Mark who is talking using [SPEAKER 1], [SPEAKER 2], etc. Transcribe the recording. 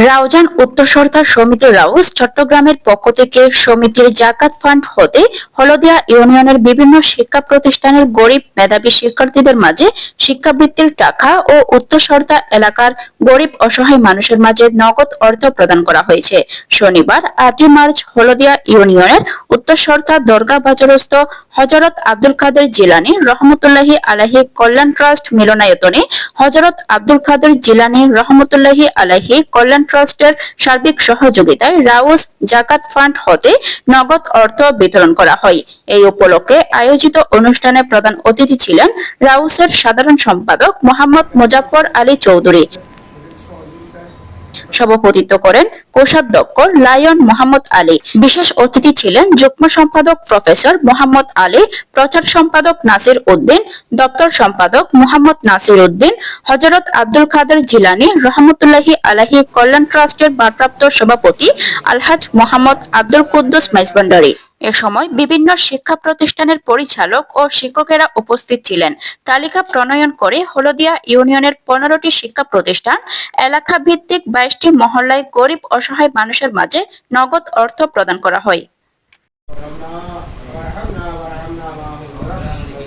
[SPEAKER 1] রাউজান উত্তর সরদার সমিতি রাউস চট্টগ্রামের পক্ষ থেকে সমিতির জাকাত ফান্ড হতে হলদিয়া ইউনিয়নের বিভিন্ন শিক্ষা প্রতিষ্ঠানের গরিব মেধাবী শিক্ষার্থীদের মাঝে শিক্ষাবৃত্তির টাকা ও উত্তর সরদা এলাকার গরিব অসহায় মানুষের মাঝে নগদ অর্থ প্রদান করা হয়েছে। শনিবার 8 মার্চ হলদিয়া ইউনিয়নের উত্তর সরদা দরগা বাজারস্থ হযরত আব্দুল কাদের জিলানী রহমতুল্লাহি আলাইহি কল্যাণ ট্রাস্ট মিলনায়তনে হযরত আব্দুল কাদের জিলানী রহমতুল্লাহি আলাইহি কল্যাণ ট্রাস্টের সার্বিক সহযোগিতায় রাউস জাকাত ফান্ড হতে নগদ অর্থ বিতরণ করা হয়। এই উপলক্ষে আয়োজিত অনুষ্ঠানে প্রধান অতিথি ছিলেন রাউসের সাধারণ সম্পাদক মোহাম্মদ মোজাফফর আলী চৌধুরী। সভাপতিত্ব করেন কোষাধ্যক্ষ লায়ন মোহাম্মদ আলী। বিশেষ অতিথি ছিলেন যুগ্ম সম্পাদক প্রফেসর মোহাম্মদ আলী, প্রচার সম্পাদক নাসির উদ্দিন, দপ্তর সম্পাদক মোহাম্মদ নাসির উদ্দিন, হযরত আব্দুল কাদের জিলানী রহমতুল্লাহি আলাইহি কল্যাণ ট্রাস্টের ভারপ্রাপ্ত সভাপতি আলহাজ মোহাম্মদ আব্দুল কুদ্দুস মেজবান্ডারি। এ সময় বিভিন্ন শিক্ষা প্রতিষ্ঠানের পরিচালক ও শিক্ষকেরা উপস্থিত ছিলেন। তালিকা প্রণয়ন করে হলদিয়া ইউনিয়নের 15টি শিক্ষা প্রতিষ্ঠান এলাকা ভিত্তিক 22টি মহল্লায় গরিব অসহায় মানুষের মাঝে নগদ অর্থ প্রদান করা হয়।